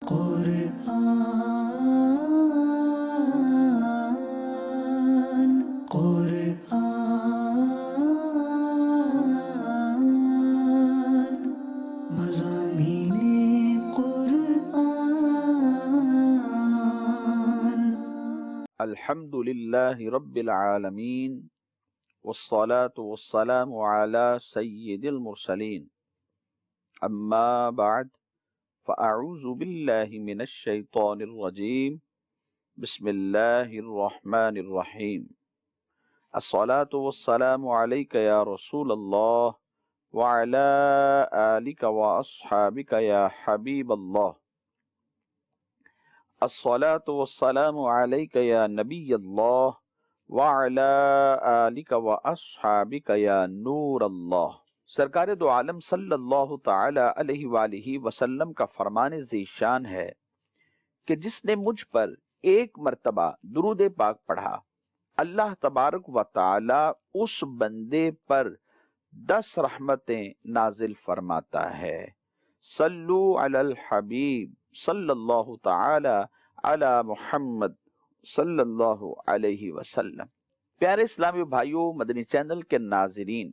قرآن قرآن مضامین قرآن۔ الحمد للہ رب العالمین والصلاة والسلام علی سید المرسلین، اما بعد فاعوذ باللہ من الشیطان الرجیم، بسم اللہ الرحمن الرحیم۔ الصلاة والسلام علیک یا رسول اللہ وعلی آلک واصحابک یا حبیب اللہ۔ الصلاة والسلام علیک یا نبی اللہ وعلی آلک واصحابک یا نور اللہ۔ سرکار دو عالم صلی اللہ تعالی علیہ وآلہ وسلم کا فرمان ذیشان ہے کہ جس نے مجھ پر ایک مرتبہ درود پاک پڑھا، اللہ تبارک و تعالی اس بندے پر 10 رحمتیں نازل فرماتا ہے۔ صلو علی الحبیب صلی اللہ تعالی علی محمد صلی اللہ علیہ وسلم۔ پیارے اسلامی بھائیوں، مدنی چینل کے ناظرین،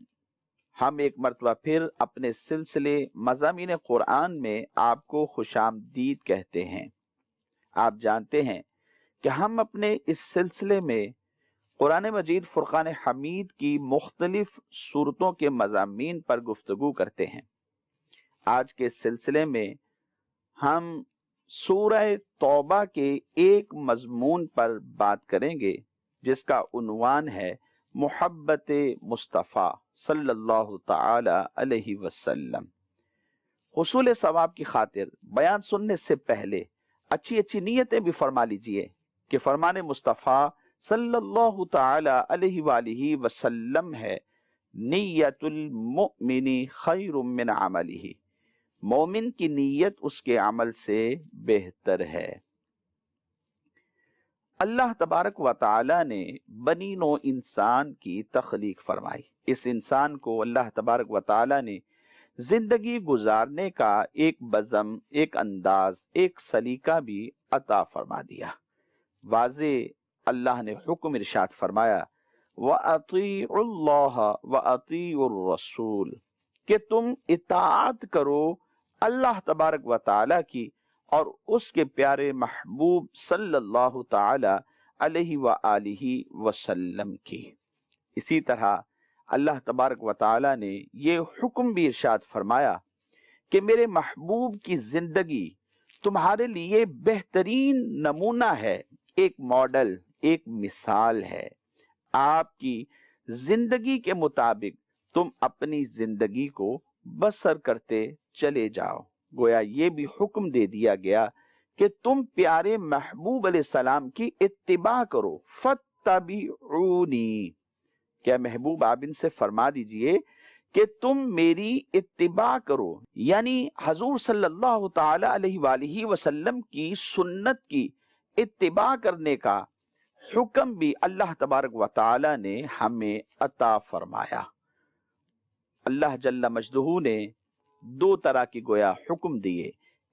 ہم ایک مرتبہ پھر اپنے سلسلے مضامین قرآن میں آپ کو خوش آمدید کہتے ہیں۔ آپ جانتے ہیں کہ ہم اپنے اس سلسلے میں قرآن مجید فرقان حمید کی مختلف صورتوں کے مضامین پر گفتگو کرتے ہیں۔ آج کے سلسلے میں ہم سورہ توبہ کے ایک مضمون پر بات کریں گے جس کا عنوان ہے محبت مصطفیٰ صلی اللہ تعالی علیہ وسلم۔ حصول ثواب کی خاطر بیان سننے سے پہلے اچھی نیتیں بھی فرما لیجئے کہ فرمان مصطفیٰ صلی اللہ تعالی علیہ وآلہ وسلم ہے، نیت المؤمن خیر من عملہ، مومن کی نیت اس کے عمل سے بہتر ہے۔ اللہ تبارک و تعالی نے بنی نوع انسان کی تخلیق فرمائی۔ اس انسان کو اللہ تبارک و تعالی نے زندگی گزارنے کا ایک بزم، ایک انداز، ایک سلیقہ بھی عطا فرما دیا۔ واضح اللہ نے حکم ارشاد فرمایا وَأَطِيعُوا اللَّهَ وَأَطِيعُوا الرَّسُولَ، کہ تم اطاعت کرو اللہ تبارک و تعالی کی اور اس کے پیارے محبوب صلی اللہ تعالی علیہ وآلہ وسلم کی۔ اسی طرح اللہ تبارک و تعالی نے یہ حکم بھی ارشاد فرمایا کہ میرے محبوب کی زندگی تمہارے لیے بہترین نمونہ ہے، ایک ماڈل، ایک مثال ہے۔ آپ کی زندگی کے مطابق تم اپنی زندگی کو بسر کرتے چلے جاؤ۔ گویا یہ بھی حکم دے دیا گیا کہ تم پیارے محبوب علیہ السلام کی اتباع کرو، فَاتَّبِعُونِی۔ کیا محبوب آپ ان سے فرما دیجئے کہ تم میری اتباع کرو، یعنی حضور صلی اللہ تعالی علیہ وآلہ وسلم کی سنت کی اتباع کرنے کا حکم بھی اللہ تبارک و تعالی نے ہمیں عطا فرمایا۔ اللہ جل مجدہ نے 2 طرح کی گویا حکم دیے،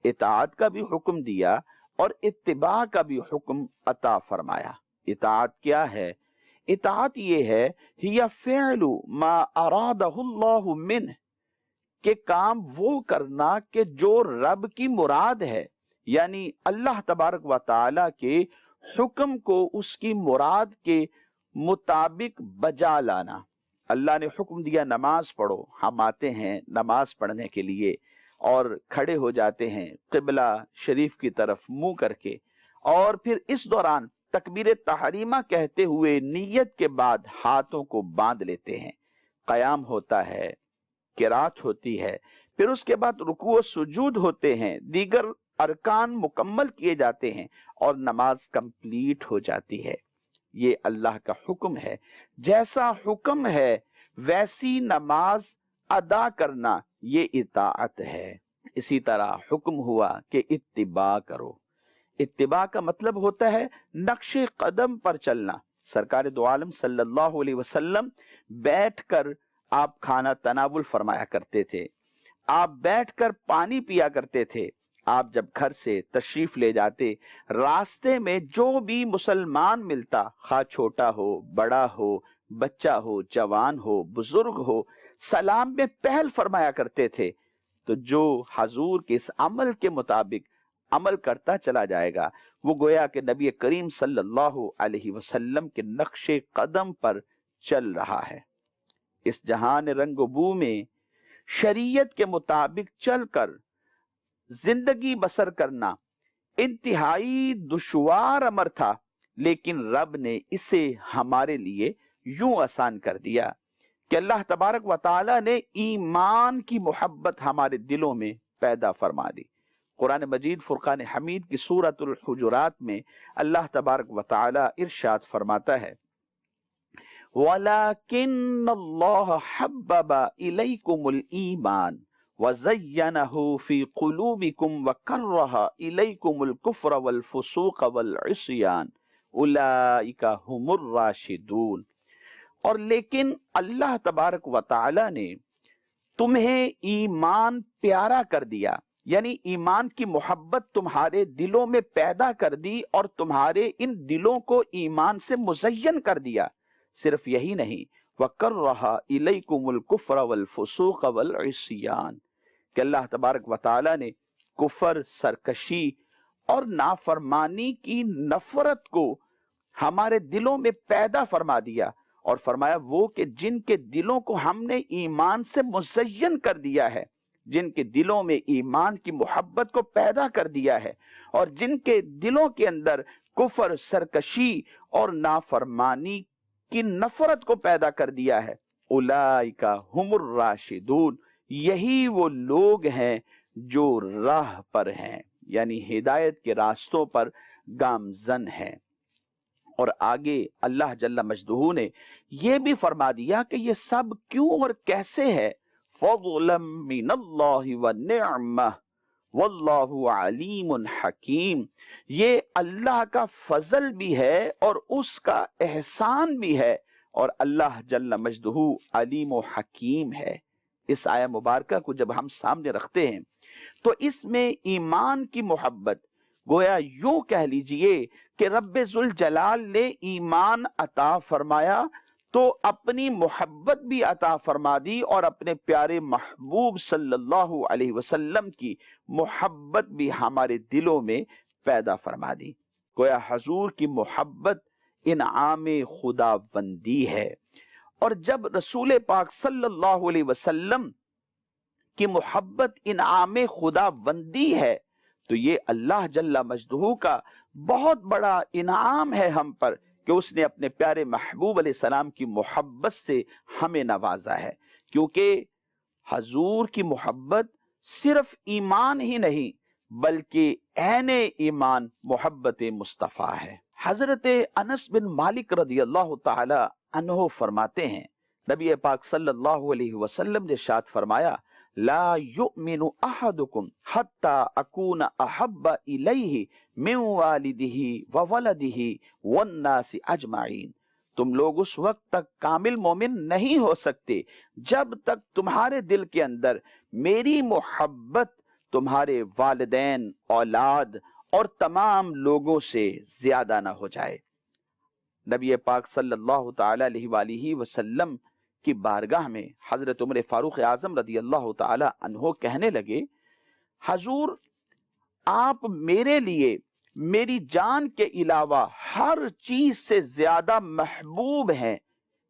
اطاعت کا بھی حکم دیا اور اتباع کا بھی حکم عطا فرمایا۔ اطاعت کیا ہے؟ اطاعت یہ ہے ہی فعل ما ارادہ اللہ منہ، کہ کام وہ کرنا کہ جو رب کی مراد ہے، یعنی اللہ تبارک و تعالی کے حکم کو اس کی مراد کے مطابق بجا لانا۔ اللہ نے حکم دیا نماز پڑھو، ہم آتے ہیں نماز پڑھنے کے لیے اور کھڑے ہو جاتے ہیں قبلہ شریف کی طرف منہ کر کے، اور پھر اس دوران تکبیر تحریمہ کہتے ہوئے نیت کے بعد ہاتھوں کو باندھ لیتے ہیں، قیام ہوتا ہے، قرات ہوتی ہے، پھر اس کے بعد رکوع و سجود ہوتے ہیں، دیگر ارکان مکمل کیے جاتے ہیں اور نماز کمپلیٹ ہو جاتی ہے۔ یہ اللہ کا حکم ہے، جیسا حکم ہے ویسی نماز ادا کرنا، یہ اطاعت ہے۔ اسی طرح حکم ہوا کہ اتباع کرو۔ اتباع کا مطلب ہوتا ہے نقش قدم پر چلنا۔ سرکار دو عالم صلی اللہ علیہ وسلم بیٹھ کر آپ کھانا تناول فرمایا کرتے تھے، آپ بیٹھ کر پانی پیا کرتے تھے، آپ جب گھر سے تشریف لے جاتے، راستے میں جو بھی مسلمان ملتا، خواہ چھوٹا ہو، بڑا ہو، بچہ ہو، جوان ہو، بزرگ ہو، سلام میں پہل فرمایا کرتے تھے۔ تو جو حضور کے اس عمل کے مطابق عمل کرتا چلا جائے گا، وہ گویا کہ نبی کریم صلی اللہ علیہ وسلم کے نقش قدم پر چل رہا ہے۔ اس جہان رنگ و بو میں شریعت کے مطابق چل کر زندگی بسر کرنا انتہائی دشوار امر تھا، لیکن رب نے اسے ہمارے لیے یوں آسان کر دیا کہ اللہ تبارک و تعالی نے ایمان کی محبت ہمارے دلوں میں پیدا فرما دی۔ قرآن مجید فرقان حمید کی سورۃ الحجرات میں اللہ تبارک و تعالی ارشاد فرماتا ہے، وَلَكِنَّ اللَّهَ حَبَّبَ إِلَيْكُمُ الْإِيمَانَ وَزَيَّنَهُ فِي قُلُوبِكُمْ وَكَرَّهَ إِلَيْكُمُ الْكُفْرَ وَالْفُسُوقَ وَالْعِصْيَانَ أُولَئِكَ هُمُ الرَّاشِدُونَ۔ اور لیکن اللہ تبارک و تعالی نے تمہیں ایمان پیارا کر دیا، یعنی ایمان کی محبت تمہارے دلوں میں پیدا کر دی اور تمہارے ان دلوں کو ایمان سے مزین کر دیا۔ صرف یہی نہیں، وَكَرَّهَ إِلَيْكُمُ الْكُفْرَ وَالْفُسُوقَ وَالْعِصْيَانَ، کہ اللہ تبارک و تعالی نے کفر، سرکشی اور نافرمانی کی نفرت کو ہمارے دلوں میں پیدا فرما دیا، اور فرمایا وہ کہ جن کے دلوں کو ہم نے ایمان سے مزین کر دیا ہے، جن کے دلوں میں ایمان کی محبت کو پیدا کر دیا ہے، اور جن کے دلوں کے اندر کفر، سرکشی اور نافرمانی کی نفرت کو پیدا کر دیا ہے، اولئک ہم الراشدون، یہی وہ لوگ ہیں جو راہ پر ہیں، یعنی ہدایت کے راستوں پر گامزن ہیں۔ اور آگے اللہ جل مجدہ نے یہ بھی فرما دیا کہ یہ سب کیوں اور کیسے ہے، فضلا من اللہ ونعمہ واللہ علیم حکیم، یہ اللہ کا فضل بھی ہے اور اس کا احسان بھی ہے، اور اللہ جل مجدہ علیم و حکیم ہے۔ اس آیہ مبارکہ کو جب ہم سامنے رکھتے ہیں تو اس میں ایمان کی محبت، گویا یوں کہہ لیجئے کہ رب ذوالجلال نے ایمان عطا فرمایا تو اپنی محبت بھی عطا فرما دی، اور اپنے پیارے محبوب صلی اللہ علیہ وسلم کی محبت بھی ہمارے دلوں میں پیدا فرما دی۔ گویا حضور کی محبت انعام خداوندی ہے، اور جب رسول پاک صلی اللہ علیہ وسلم کی محبت انعام خداوندی ہے تو یہ اللہ جل مجدہ کا بہت بڑا انعام ہے ہم پر کہ اس نے اپنے پیارے محبوب علیہ السلام کی محبت سے ہمیں نوازا ہے، کیونکہ حضور کی محبت صرف ایمان ہی نہیں بلکہ عین ایمان محبت مصطفیٰ ہے۔ حضرت انس بن مالک رضی اللہ تعالی عنہ فرماتے ہیں، نبی پاک صلی اللہ علیہ وسلم نے ارشاد فرمایا، لا یؤمن احدکم حتی اکون احب الیہ من والدہ وولدہ والناس اجمعین، تم لوگ اس وقت تک کامل مومن نہیں ہو سکتے جب تک تمہارے دل کے اندر میری محبت تمہارے والدین، اولاد اور تمام لوگوں سے زیادہ نہ ہو جائے۔ نبی پاک صلی اللہ تعالی علیہ وآلہ وسلم کی بارگاہ میں حضرت عمر فاروق اعظم رضی اللہ تعالی عنہ کہنے لگے، حضور آپ میرے لیے میری جان کے علاوہ ہر چیز سے زیادہ محبوب ہیں،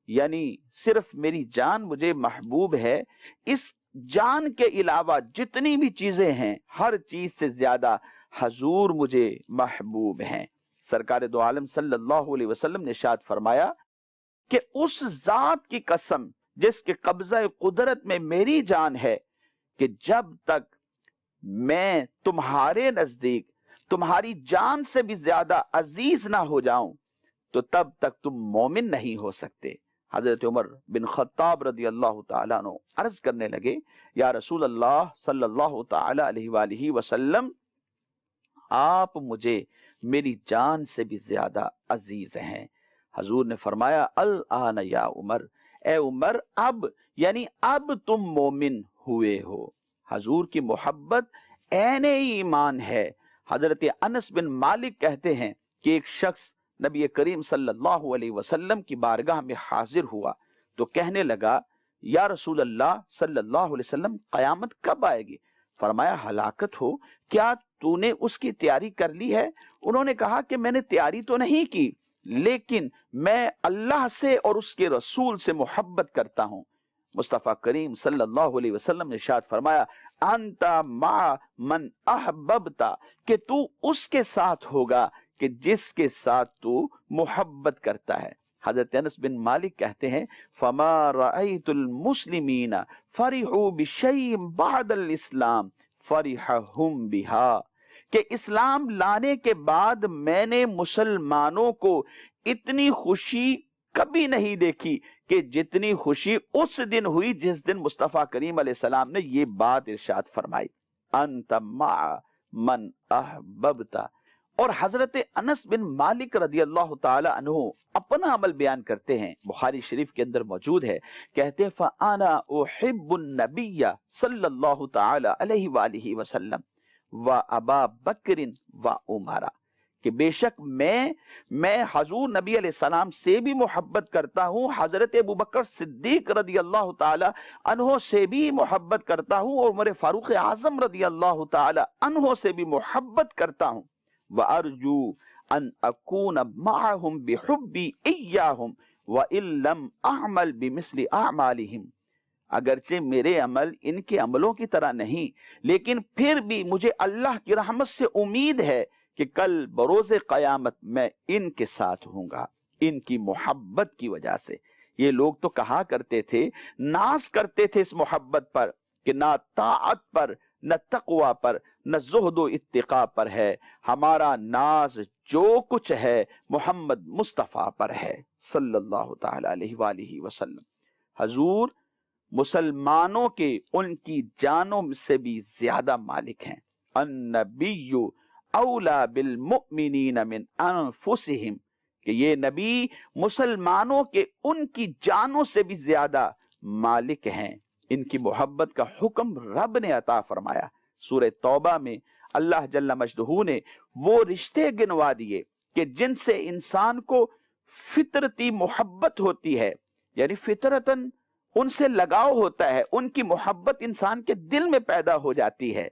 یعنی صرف میری جان مجھے محبوب ہے، اس جان کے علاوہ جتنی بھی چیزیں ہیں ہر چیز سے زیادہ حضور مجھے محبوب ہیں۔ سرکار دو عالم صلی اللہ علیہ وسلم نے ارشاد فرمایا کہ اس ذات کی قسم جس کے قبضہ قدرت میں میری جان ہے، کہ جب تک میں تمہارے نزدیک تمہاری جان سے بھی زیادہ عزیز نہ ہو جاؤں تو تب تک تم مومن نہیں ہو سکتے۔ حضرت عمر بن خطاب رضی اللہ تعالیٰ عنہ عرض کرنے لگے، یا رسول اللہ صلی اللہ تعالی علیہ وآلہ وسلم، آپ مجھے میری جان سے بھی زیادہ عزیز ہیں۔ حضور نے فرمایا، الآن یا عمر، اے عمر اب، یعنی اب تم مومن ہوئے ہو۔ حضور کی محبت عین ایمان ہے۔ حضرت انس بن مالک کہتے ہیں کہ ایک شخص نبی کریم صلی اللہ علیہ وسلم کی بارگاہ میں حاضر ہوا تو کہنے لگا یا رسول اللہ صلی اللہ علیہ وسلم قیامت کب آئے گی؟ فرمایا ہلاکت ہو کیا تو نے اس کی تیاری کر لی ہے؟ انہوں نے کہا کہ میں نے تیاری تو نہیں کی لیکن میں اللہ سے اور اس کے رسول سے محبت کرتا ہوں۔ مصطفیٰ کریم صلی اللہ علیہ وسلم نے ارشاد فرمایا انت مع من احببتا، کہ تو اس کے ساتھ ہوگا کہ جس کے ساتھ تو محبت کرتا ہے۔ حضرت انس بن مالک کہتے ہیں فما رأیت المسلمین فرحوا بشیء بعد الاسلام فرحهم بها، کہ اسلام لانے کے بعد میں نے مسلمانوں کو اتنی خوشی کبھی نہیں دیکھی کہ جتنی خوشی اس دن ہوئی جس دن مصطفیٰ کریم علیہ السلام نے یہ بات ارشاد فرمائی انت مع من احببتا۔ اور حضرت انس بن مالک رضی اللہ تعالی عنہ اپنا عمل بیان کرتے ہیں، بخاری شریف کے اندر موجود ہے، کہتے ہیں فانا احب النبی صلی اللہ تعالی علیہ وآلہ وسلم و ابا بکر و عمر، کہ بے شک میں حضور نبی علیہ السلام سے بھی محبت کرتا ہوں، حضرت ابو بکر صدیق رضی اللہ تعالی عنہ سے بھی محبت کرتا ہوں، اور عمر فاروق اعظم رضی اللہ تعالی عنہ سے بھی محبت کرتا ہوں، وارجو ان اکون معهم بحبی ایاہم وان لم اعمل بمثل اعمالہم، اگرچہ میرے عمل ان کے عملوں کی طرح نہیں لیکن پھر بھی مجھے اللہ کی رحمت سے امید ہے کہ کل بروز قیامت میں ان کے ساتھ ہوں گا، ان کی محبت کی وجہ سے۔ یہ لوگ تو کہا کرتے تھے، ناز کرتے تھے اس محبت پر کہ نہ طاعت پر، نہ تقوی پر، نہ زہد و اتقاء پر ہے، ہمارا ناز جو کچھ ہے محمد مصطفیٰ پر ہے صلی اللہ تعالی علیہ وآلہ وسلم۔ حضور مسلمانوں کے ان کی جانوں سے بھی زیادہ مالک ہیں۔ النبی اولا بالمؤمنین من انفسہم، کہ یہ نبی مسلمانوں کے ان کی جانوں سے بھی زیادہ مالک ہیں۔ ان کی محبت کا حکم رب نے عطا فرمایا۔ سورہ توبہ میں اللہ جل مجدہ نے وہ رشتے گنوا دیے کہ جن سے انسان کو فطرتی محبت ہوتی ہے، یعنی فطرتاً ان سے لگاؤ ہوتا ہے، ان کی محبت انسان کے دل میں پیدا ہو جاتی ہے،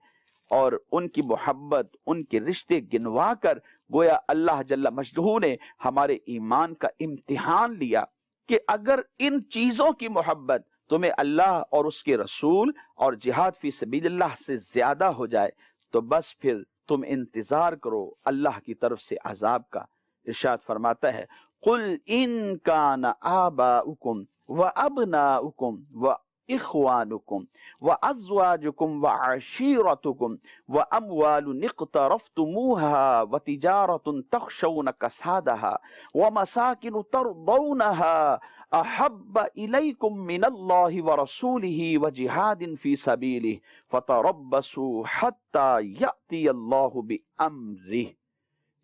اور ان کی محبت، ان کے رشتے گنوا کر گویا اللہ جل مجدہ نے ہمارے ایمان کا امتحان لیا کہ اگر ان چیزوں کی محبت تمہیں اللہ اور اس کے رسول اور جہاد فی سبیل اللہ سے زیادہ ہو جائے تو بس پھر تم انتظار کرو اللہ کی طرف سے عذاب کا۔ ارشاد فرماتا ہے قل ان کان آباؤکم وابناؤکم واخوانکم وازواجکم وعشیرتکم واموال اقترفتموها وتجارة تخشون کسادها ومساکن ترضونها احب الیکم من اللہ ورسولہ وجہاد فی سبیلہ فتربصوا حتی یأتی اللہ بامرہ۔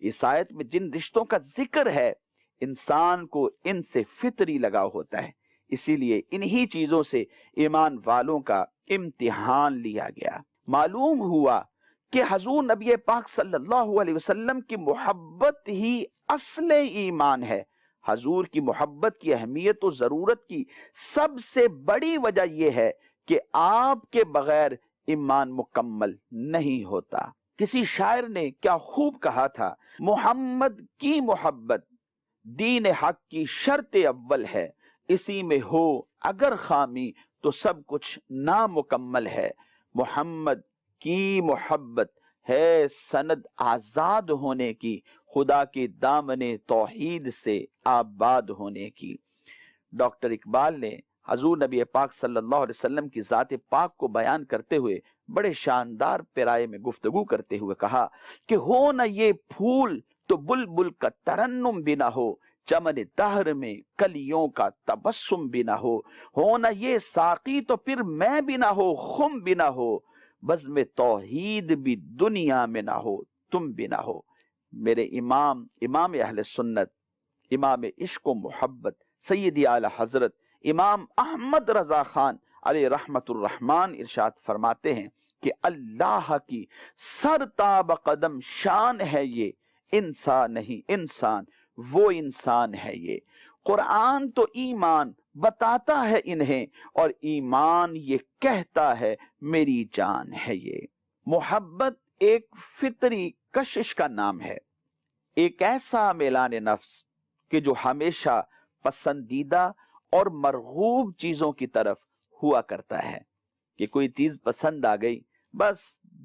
اس آیت میں جن رشتوں کا ذکر ہے انسان کو ان سے فطری لگاؤ ہوتا ہے، اسی لیے انہی چیزوں سے ایمان والوں کا امتحان لیا گیا۔ معلوم ہوا کہ حضور نبی پاک صلی اللہ علیہ وسلم کی محبت ہی اصل ایمان ہے۔ حضور کی محبت کی اہمیت و ضرورت کی سب سے بڑی وجہ یہ ہے کہ آپ کے بغیر ایمان مکمل نہیں ہوتا۔ کسی شاعر نے کیا خوب کہا تھا، محمد کی محبت دین حق کی شرط اول ہے، اسی میں ہو اگر خامی تو سب کچھ نامکمل ہے۔ محمد کی محبت ہے سند آزاد ہونے کی، خدا کے دامن توحید سے آباد ہونے کی۔ ڈاکٹر اقبال نے حضور نبی پاک صلی اللہ علیہ وسلم کی ذات پاک کو بیان کرتے ہوئے بڑے شاندار پیرائے میں گفتگو کرتے ہوئے کہا کہ ہو نہ یہ پھول تو بلبل کا ترنم بھی نہ ہو، چمن دہر میں کلیوں کا تبسم بھی نہ ہو نہ یہ ساقی تو پھر میں بھی نہ ہو، خم بھی نہ ہو، بزم توحید بھی دنیا میں نہ ہو، تم بھی نہ ہو۔ میرے امام اہل سنت، امام عشق و محبت، سیدی اعلی حضرت امام احمد رضا خان علیہ رحمت الرحمن ارشاد فرماتے ہیں کہ اللہ کی سرتاب قدم شان ہے یہ، انسان نہیں، انسان وہ انسان ہے یہ۔ قرآن تو ایمان بتاتا ہے انہیں، اور ایمان یہ کہتا ہے میری جان ہے یہ۔ محبت ایک فطری کشش کا نام ہے، ایک ایسا میلان نفس کہ جو ہمیشہ پسندیدہ اور مرغوب چیزوں کی طرف ہوا کرتا ہے، کہ کوئی چیز پسند آ گئی، بس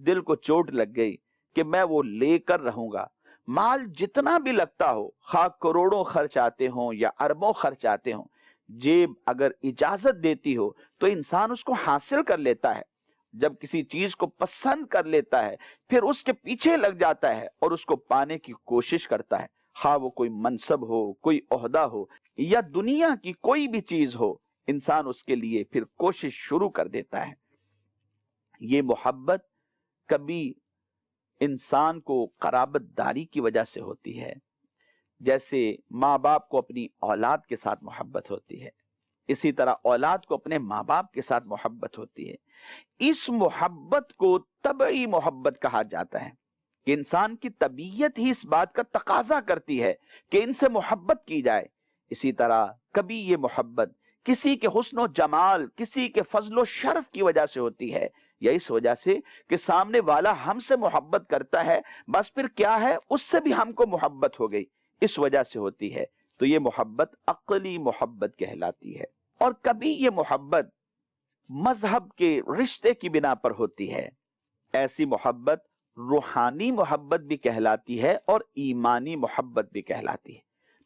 دل کو چوٹ لگ گئی کہ میں وہ لے کر رہوں گا، مال جتنا بھی لگتا ہو، خواہ کروڑوں خرچ آتے ہوں یا اربوں خرچ آتے ہوں، جیب اگر اجازت دیتی ہو تو انسان اس کو حاصل کر لیتا ہے۔ جب کسی چیز کو پسند کر لیتا ہے پھر اس کے پیچھے لگ جاتا ہے اور اس کو پانے کی کوشش کرتا ہے، خواہ وہ کوئی منصب ہو، کوئی عہدہ ہو یا دنیا کی کوئی بھی چیز ہو، انسان اس کے لیے پھر کوشش شروع کر دیتا ہے۔ یہ محبت کبھی انسان کو قرابت داری کی وجہ سے ہوتی ہے، جیسے ماں باپ کو اپنی اولاد کے ساتھ محبت ہوتی ہے، اسی طرح اولاد کو اپنے ماں باپ کے ساتھ محبت ہوتی ہے۔ اس محبت کو طبعی محبت کہا جاتا ہے کہ انسان کی طبیعت ہی اس بات کا تقاضا کرتی ہے کہ ان سے محبت کی جائے۔ اسی طرح کبھی یہ محبت کسی کے حسن و جمال، کسی کے فضل و شرف کی وجہ سے ہوتی ہے، یا اس وجہ سے کہ سامنے والا ہم سے محبت کرتا ہے، بس پھر کیا ہے، اس سے بھی ہم کو محبت ہو گئی، اس وجہ سے ہوتی ہے۔ تو یہ محبت عقلی محبت کہلاتی ہے۔ اور کبھی یہ محبت مذہب کے رشتے کی بنا پر ہوتی ہے، ایسی محبت روحانی محبت بھی کہلاتی ہے اور ایمانی محبت بھی کہلاتی ہے۔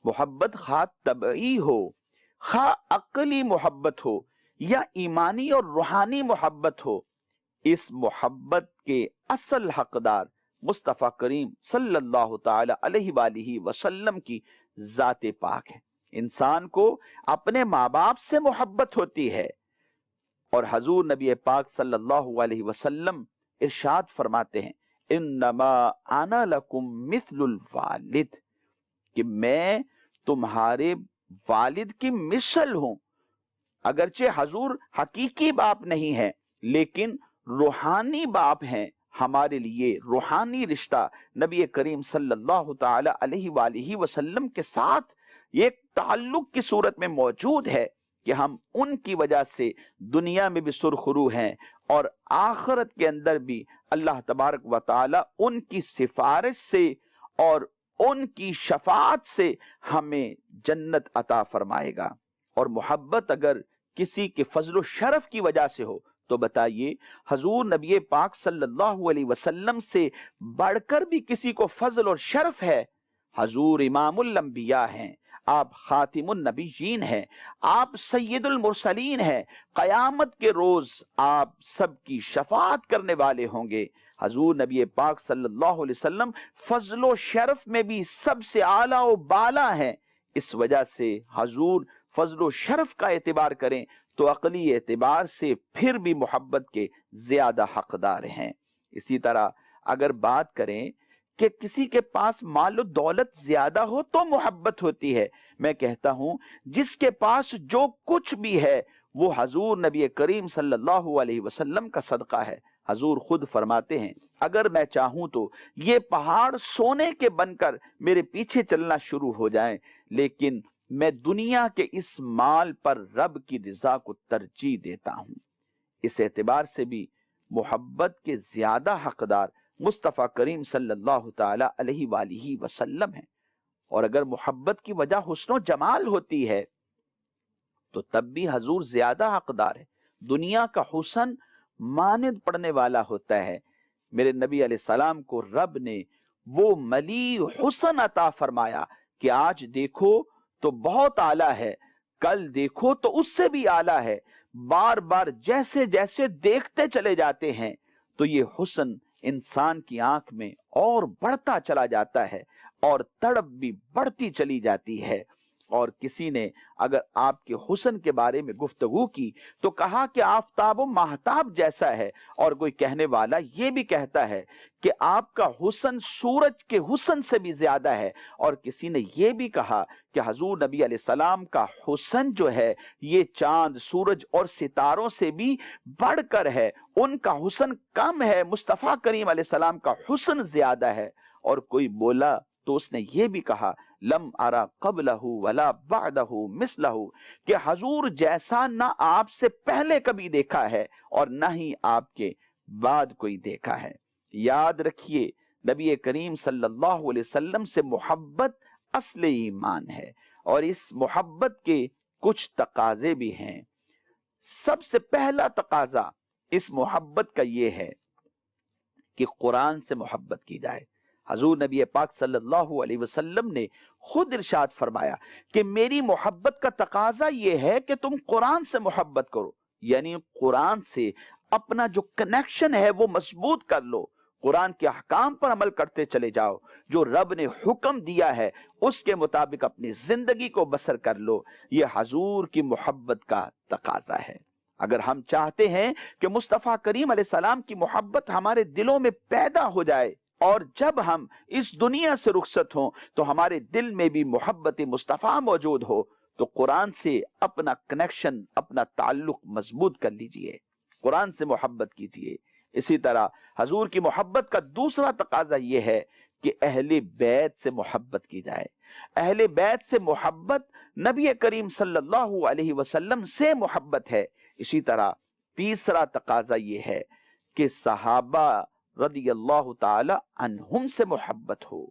محبت خواہ طبعی ہو، خواہ عقلی محبت ہو، یا ایمانی اور روحانی محبت ہو، اس محبت کے اصل حقدار مصطفیٰ کریم صلی اللہ تعالی علیہ وآلہ وسلم کی ذات پاک ہے۔ انسان کو اپنے ماں باپ سے محبت ہوتی ہے، اور حضور نبی پاک صلی اللہ علیہ وسلم ارشاد فرماتے ہیں، انما انا لکم مثل الوالد، کہ میں تمہارے والد کی مثل ہوں۔ اگرچہ حضور حقیقی باپ نہیں ہے، لیکن روحانی باپ ہیں ہمارے لیے۔ روحانی رشتہ نبی کریم صلی اللہ تعالی علیہ وآلہ وسلم کے ساتھ یہ تعلق کی صورت میں موجود ہے کہ ہم ان کی وجہ سے دنیا میں بھی سرخرو ہیں، اور آخرت کے اندر بھی اللہ تبارک و تعالی ان کی سفارش سے اور ان کی شفاعت سے ہمیں جنت عطا فرمائے گا۔ اور محبت اگر کسی کے فضل و شرف کی وجہ سے ہو تو بتائیے، حضور نبی پاک صلی اللہ علیہ وسلم سے بڑھ کر بھی کسی کو فضل اور شرف ہے؟ حضور امام الانبیاء ہیں، آپ خاتم النبیین ہیں، آپ سید المرسلین ہیں، قیامت کے روز آپ سب کی شفاعت کرنے والے ہوں گے۔ حضور نبی پاک صلی اللہ علیہ وسلم فضل و شرف میں بھی سب سے اعلیٰ و بالا ہیں، اس وجہ سے حضور فضل و شرف کا اعتبار کریں تو عقلی اعتبار سے پھر بھی محبت کے زیادہ حقدار ہیں۔ اسی طرح اگر بات کریں کہ کسی کے پاس مال و دولت زیادہ ہو تو محبت ہوتی ہے، میں کہتا ہوں جس کے پاس جو کچھ بھی ہے وہ حضور نبی کریم صلی اللہ علیہ وسلم کا صدقہ ہے۔ حضور خود فرماتے ہیں، اگر میں چاہوں تو یہ پہاڑ سونے کے بن کر میرے پیچھے چلنا شروع ہو جائیں، لیکن میں دنیا کے اس مال پر رب کی رضا کو ترجیح دیتا ہوں۔ اس اعتبار سے بھی محبت کے زیادہ حقدار مصطفیٰ کریم صلی اللہ تعالی علیہ وآلہ وسلم ہیں۔ اور اگر محبت کی وجہ حسن و جمال ہوتی ہے تو تب بھی حضور زیادہ حقدار ہے۔ دنیا کا حسن مانند پڑنے والا ہوتا ہے، میرے نبی علیہ السلام کو رب نے وہ ملی حسن عطا فرمایا کہ آج دیکھو تو بہت اعلیٰ ہے، کل دیکھو تو اس سے بھی اعلیٰ ہے، بار بار جیسے جیسے دیکھتے چلے جاتے ہیں تو یہ حسن انسان کی آنکھ میں اور بڑھتا چلا جاتا ہے اور تڑپ بھی بڑھتی چلی جاتی ہے۔ اور کسی نے اگر آپ کے حسن کے بارے میں گفتگو کی تو کہا کہ آفتاب و ماہتاب جیسا ہے، اور کوئی کہنے والا یہ بھی کہتا ہے کہ آپ کا حسن سورج کے حسن سے بھی زیادہ ہے، اور کسی نے یہ بھی کہا کہ حضور نبی علیہ السلام کا حسن جو ہے یہ چاند، سورج اور ستاروں سے بھی بڑھ کر ہے، ان کا حسن کم ہے، مصطفیٰ کریم علیہ السلام کا حسن زیادہ ہے۔ اور کوئی بولا تو اس نے یہ بھی کہا لم ارا قبلہ ولا بعدہ مثلہ، کہ حضور جیسا نہ آپ سے پہلے کبھی دیکھا ہے اور نہ ہی آپ کے بعد کوئی دیکھا ہے۔ یاد رکھیے نبی کریم صلی اللہ علیہ وسلم سے محبت اصل ایمان ہے، اور اس محبت کے کچھ تقاضے بھی ہیں۔ سب سے پہلا تقاضا اس محبت کا یہ ہے کہ قرآن سے محبت کی جائے۔ حضور نبی پاک صلی اللہ علیہ وسلم نے خود ارشاد فرمایا کہ میری محبت کا تقاضا یہ ہے کہ تم قرآن سے محبت کرو، یعنی قرآن سے اپنا جو کنیکشن ہے وہ مضبوط کر لو، قرآن کے احکام پر عمل کرتے چلے جاؤ، جو رب نے حکم دیا ہے اس کے مطابق اپنی زندگی کو بسر کر لو۔ یہ حضور کی محبت کا تقاضا ہے۔ اگر ہم چاہتے ہیں کہ مصطفیٰ کریم علیہ السلام کی محبت ہمارے دلوں میں پیدا ہو جائے، اور جب ہم اس دنیا سے رخصت ہوں تو ہمارے دل میں بھی محبت مصطفیٰ موجود ہو، تو قرآن سے اپنا کنیکشن، اپنا تعلق مضبوط کر لیجئے، قرآن سے محبت کیجئے۔ اسی طرح حضور کی محبت کا دوسرا تقاضا یہ ہے کہ اہل بیت سے محبت کی جائے۔ اہل بیت سے محبت نبی کریم صلی اللہ علیہ وسلم سے محبت ہے۔ اسی طرح تیسرا تقاضا یہ ہے کہ صحابہ رضی اللہ تعالی عنہم سے محبت ہو،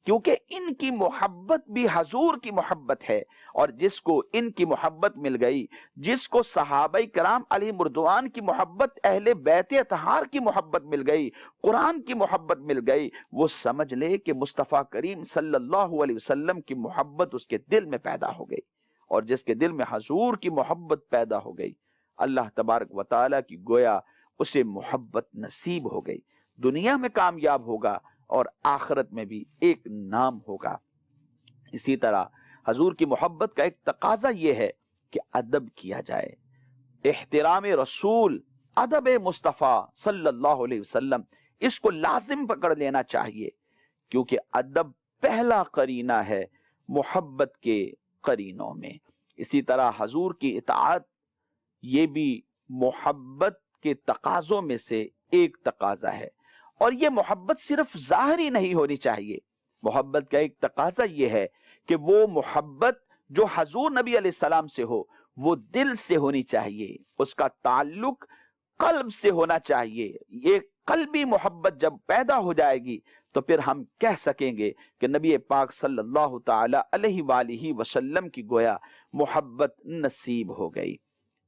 کیونکہ ان کی محبت بھی حضور کی محبت ہے، اور جس کو ان کی محبت مل گئی، جس کو صحابہ کرام علیہم رضوان کی محبت، اہل بیت اطہار کی محبت مل گئی، قرآن کی محبت مل گئی، وہ سمجھ لے کہ مصطفیٰ کریم صلی اللہ علیہ وسلم کی محبت اس کے دل میں پیدا ہو گئی، اور جس کے دل میں حضور کی محبت پیدا ہو گئی، اللہ تبارک و تعالیٰ کی گویا اسے محبت نصیب ہو گئی، دنیا میں کامیاب ہوگا اور آخرت میں بھی ایک نام ہوگا۔ اسی طرح حضور کی محبت کا ایک تقاضا یہ ہے کہ ادب کیا جائے، احترام رسول، ادب مصطفیٰ صلی اللہ علیہ وسلم، اس کو لازم پکڑ لینا چاہیے، کیونکہ ادب پہلا قرینہ ہے محبت کے قرینوں میں۔ اسی طرح حضور کی اطاعت، یہ بھی محبت کے تقاضوں میں سے ایک تقاضا ہے، اور یہ محبت صرف ظاہری نہیں ہونی چاہیے۔ محبت کا ایک تقاضا یہ ہے کہ وہ محبت جو حضور نبی علیہ السلام سے ہو وہ دل سے ہونی چاہیے، اس کا تعلق قلب سے ہونا چاہیے۔ یہ قلبی محبت جب پیدا ہو جائے گی تو پھر ہم کہہ سکیں گے کہ نبی پاک صلی اللہ تعالی علیہ وآلہ وسلم کی گویا محبت نصیب ہو گئی۔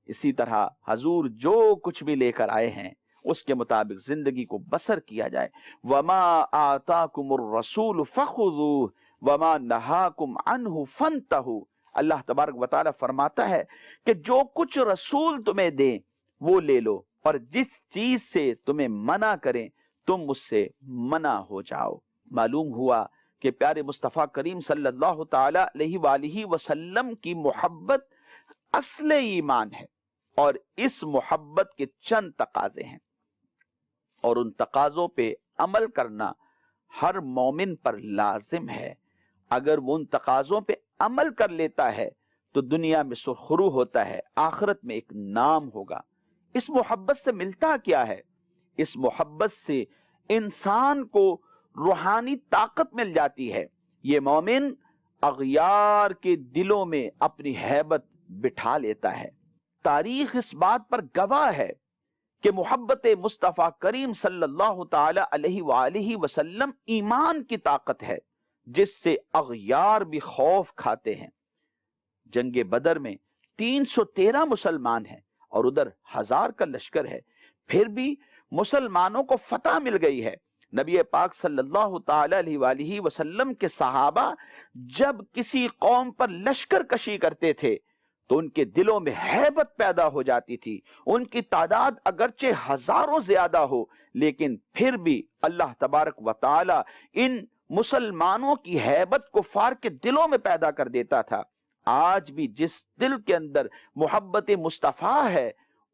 اسی طرح حضور جو کچھ بھی لے کر آئے ہیں اس کے مطابق زندگی کو بسر کیا جائے۔ وَمَا آتَاكُمُ الرَّسُولُ فَخُذُوهُ وَمَا نَهَاكُمْ عَنْهُ فَانْتَهُوا۔ اللہ تبارک و تعالیٰ فرماتا ہے کہ جو کچھ رسول تمہیں دیں وہ لے لو، اور جس چیز سے تمہیں منع کریں تم اس سے منع ہو جاؤ۔ معلوم ہوا کہ پیارے مصطفیٰ کریم صلی اللہ تعالی علیہ وآلہ وسلم کی محبت اصل ایمان ہے، اور اس محبت کے چند تقاضے ہیں، اور ان تقاضوں پہ عمل کرنا ہر مومن پر لازم ہے۔ اگر وہ ان تقاضوں پہ عمل کر لیتا ہے تو دنیا میں سرخرو ہوتا ہے، آخرت میں ایک نام ہوگا۔ اس محبت سے ملتا کیا ہے؟ اس محبت سے انسان کو روحانی طاقت مل جاتی ہے۔ یہ مومن اغیار کے دلوں میں اپنی ہیبت بٹھا لیتا ہے۔ تاریخ اس بات پر گواہ ہے کہ محبت مصطفیٰ کریم صلی اللہ تعالی علیہ وآلہ وسلم ایمان کی طاقت ہے، جس سے اغیار بھی خوف کھاتے ہیں۔ جنگ بدر میں 313 مسلمان ہیں اور ادھر 1000 کا لشکر ہے، پھر بھی مسلمانوں کو فتح مل گئی ہے۔ نبی پاک صلی اللہ تعالی علیہ وآلہ وسلم کے صحابہ جب کسی قوم پر لشکر کشی کرتے تھے تو ان کے دلوں میں ہیبت پیدا ہو جاتی تھی۔ ان کی تعداد اگرچہ ہزاروں زیادہ ہو، لیکن پھر بھی اللہ تبارک و تعالی ان مسلمانوں کی ہیبت کفار کے دلوں میں پیدا کر دیتا تھا۔ آج بھی جس دل کے اندر محبت مصطفیٰ ہے،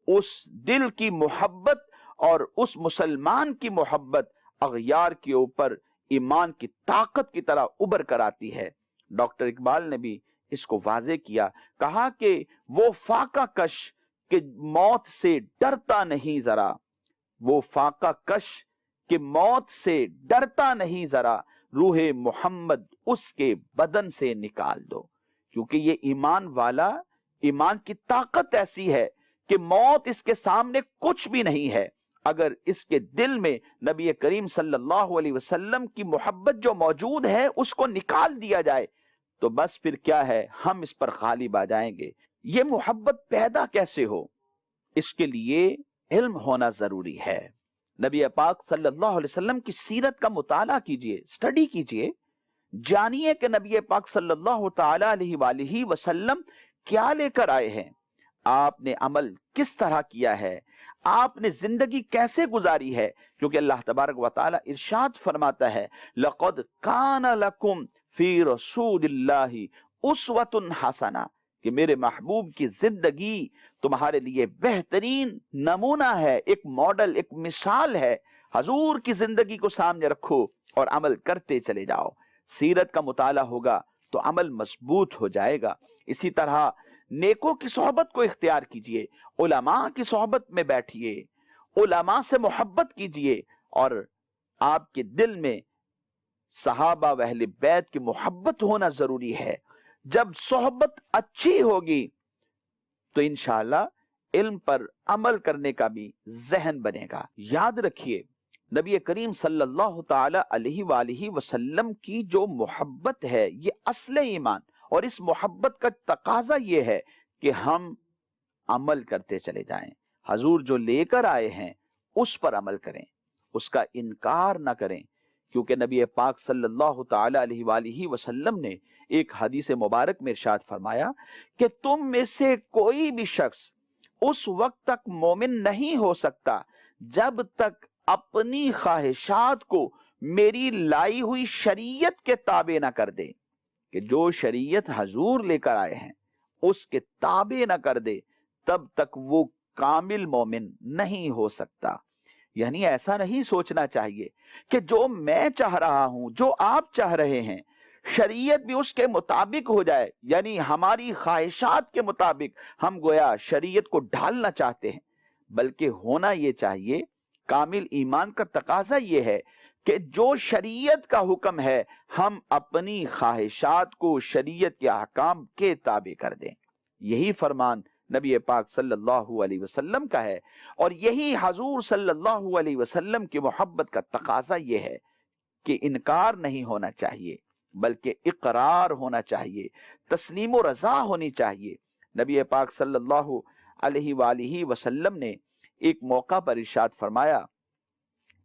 اس دل کی محبت اور اس مسلمان کی محبت اغیار کے اوپر ایمان کی طاقت کی طرح ابھر کر آتی ہے۔ ڈاکٹر اقبال نے بھی اس کو واضح کیا، کہا کہ وہ فاقہ کش کہ موت سے ڈرتا نہیں ذرا، وہ فاقہ کش کہ موت سے ڈرتا نہیں ذرا، روح محمد اس کے بدن سے نکال دو۔ کیونکہ یہ ایمان والا، ایمان کی طاقت ایسی ہے کہ موت اس کے سامنے کچھ بھی نہیں ہے۔ اگر اس کے دل میں نبی کریم صلی اللہ علیہ وسلم کی محبت جو موجود ہے اس کو نکال دیا جائے تو بس پھر کیا ہے، ہم اس پر غالب آ جائیں گے۔ یہ محبت پیدا کیسے ہو؟ اس کے لیے علم ہونا ضروری ہے۔ نبی پاک صلی اللہ علیہ وسلم کی سیرت کا مطالعہ کیجئے، اسٹڈی کیجئے، جانیے کہ نبی پاک صلی اللہ تعالی علیہ وآلہ وسلم کیا لے کر آئے ہیں، آپ نے عمل کس طرح کیا ہے، آپ نے زندگی کیسے گزاری ہے۔ کیونکہ اللہ تبارک و تعالی ارشاد فرماتا ہے، لَقَدْ كَانَ لَكُمْ فِي رَسُولِ اللَّهِ أُسْوَةٌ حَسَنَةٌ، کہ میرے محبوب کی زندگی تمہارے لیے بہترین نمونہ ہے، ایک ماڈل، ایک مثال ہے۔ حضور کی زندگی کو سامنے رکھو اور عمل کرتے چلے جاؤ۔ سیرت کا مطالعہ ہوگا تو عمل مضبوط ہو جائے گا۔ اسی طرح نیکوں کی صحبت کو اختیار کیجئے، علماء کی صحبت میں بیٹھیے، علماء سے محبت کیجئے، اور آپ کے دل میں صحابہ و اہل بیت کی محبت ہونا ضروری ہے۔ جب صحبت اچھی ہوگی تو انشاءاللہ علم پر عمل کرنے کا بھی ذہن بنے گا۔ یاد رکھیے، نبی کریم صلی اللہ تعالی علیہ وآلہ وسلم کی جو محبت ہے یہ اصل ایمان، اور اس محبت کا تقاضا یہ ہے کہ ہم عمل کرتے چلے جائیں۔ حضور جو لے کر آئے ہیں اس پر عمل کریں، اس کا انکار نہ کریں، کیونکہ نبی پاک صلی اللہ تعالی علیہ وآلہ وسلم نے ایک حدیث مبارک میں ارشاد فرمایا کہ تم میں سے کوئی بھی شخص اس وقت تک مومن نہیں ہو سکتا جب تک اپنی خواہشات کو میری لائی ہوئی شریعت کے تابع نہ کر دے، کہ جو شریعت حضور لے کر آئے ہیں اس کے تابع نہ کر دے، تب تک وہ کامل مومن نہیں ہو سکتا۔ یعنی ایسا نہیں سوچنا چاہیے کہ جو میں چاہ رہا ہوں، جو آپ چاہ رہے ہیں، شریعت بھی اس کے مطابق ہو جائے، یعنی ہماری خواہشات کے مطابق ہم گویا شریعت کو ڈھالنا چاہتے ہیں، بلکہ ہونا یہ چاہیے، کامل ایمان کا تقاضا یہ ہے کہ جو شریعت کا حکم ہے ہم اپنی خواہشات کو شریعت کے احکام کے تابع کر دیں۔ یہی فرمان نبی پاک صلی اللہ علیہ وسلم کا ہے، اور یہی حضور صلی اللہ علیہ وسلم کی محبت کا تقاضا یہ ہے کہ انکار نہیں ہونا چاہیے بلکہ اقرار ہونا چاہیے، تسلیم و رضا ہونی چاہیے۔ نبی پاک صلی اللہ علیہ وآلہ وسلم نے ایک موقع پر ارشاد فرمایا،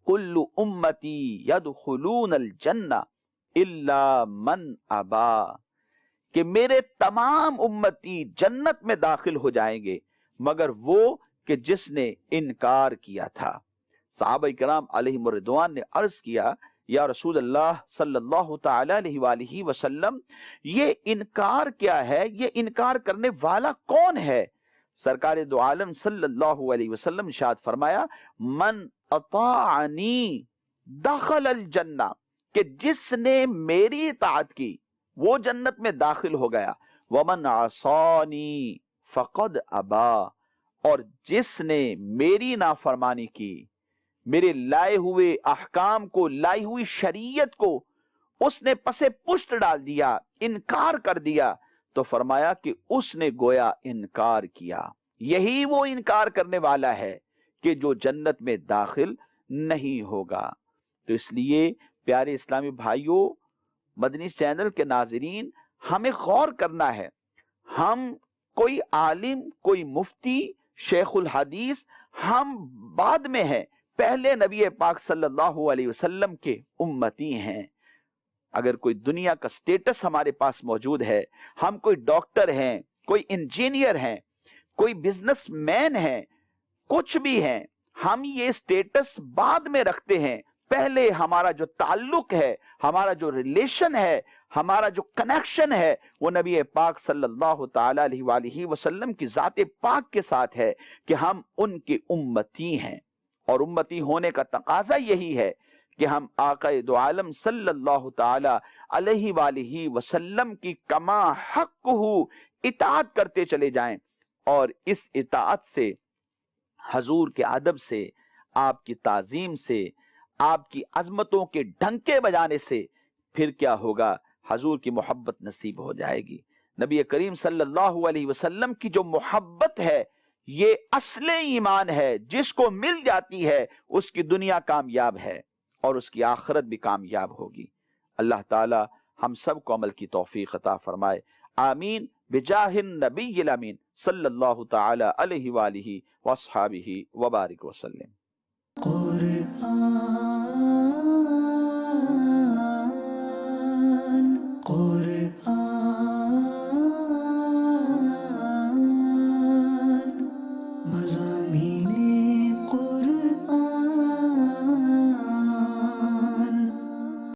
کل امتی یدخلون الجنہ الا من ابا، کہ میرے تمام امتی جنت میں داخل ہو جائیں گے مگر وہ کہ جس نے انکار کیا تھا۔ صحابہ کرام علیہم الرضوان نے عرض کیا، یا رسول اللہ صلی اللہ تعالی علیہ وآلہ وسلم، یہ انکار کیا ہے، یہ انکار کرنے والا کون ہے؟ سرکار دو عالم صلی اللہ علیہ وسلم ارشاد فرمایا، من اطاعنی دخل الجنہ، کہ جس نے میری اطاعت کی وہ جنت میں داخل ہو گیا، ومن عصانی فقد ابا، اور جس نے میری نافرمانی کی، میرے لائے ہوئے احکام کو، لائی ہوئی شریعت کو اس نے پسے پشت ڈال دیا، انکار کر دیا، تو فرمایا کہ اس نے گویا انکار کیا۔ یہی وہ انکار کرنے والا ہے کہ جو جنت میں داخل نہیں ہوگا۔ تو اس لیے پیارے اسلامی بھائیوں، مدنی چینل کے ناظرین، ہمیں غور کرنا ہے۔ ہم کوئی عالم، کوئی مفتی، شیخ الحدیث ہم بعد میں ہیں، پہلے نبی پاک صلی اللہ علیہ وسلم کے امتی ہیں۔ اگر کوئی دنیا کا سٹیٹس ہمارے پاس موجود ہے، ہم کوئی ڈاکٹر ہیں، کوئی انجینئر ہیں، کوئی بزنس مین ہیں، کچھ بھی ہیں، ہم یہ سٹیٹس بعد میں رکھتے ہیں پہلے ہمارا جو تعلق ہے، ہمارا جو ریلیشن ہے، ہمارا جو کنیکشن ہے، وہ نبی پاک صلی اللہ تعالی علیہ وآلہ وسلم کی ذات پاک کے ساتھ ہے کہ ہم ان کے امتی ہیں، اور امتی ہونے کا تقاضا یہی ہے کہ ہم آقا دو عالم صلی اللہ تعالی علیہ وآلہ وسلم کی کما حق اطاعت کرتے چلے جائیں، اور اس اطاعت سے، حضور کے ادب سے، آپ کی تعظیم سے، آپ کی عظمتوں کے ڈنکے بجانے سے پھر کیا ہوگا؟ حضور کی محبت نصیب ہو جائے گی۔ نبی کریم صلی اللہ علیہ وسلم کی جو محبت ہے، یہ اصل ایمان ہے، جس کو مل جاتی ہے اس کی دنیا کامیاب ہے اور اس کی آخرت بھی کامیاب ہوگی۔ اللہ تعالی ہم سب کو عمل کی توفیق عطا فرمائے، آمین بجاہ النبی الامین صلی اللہ تعالی علیہ وآلہ واصحابہ وبارک وسلم۔ قرآن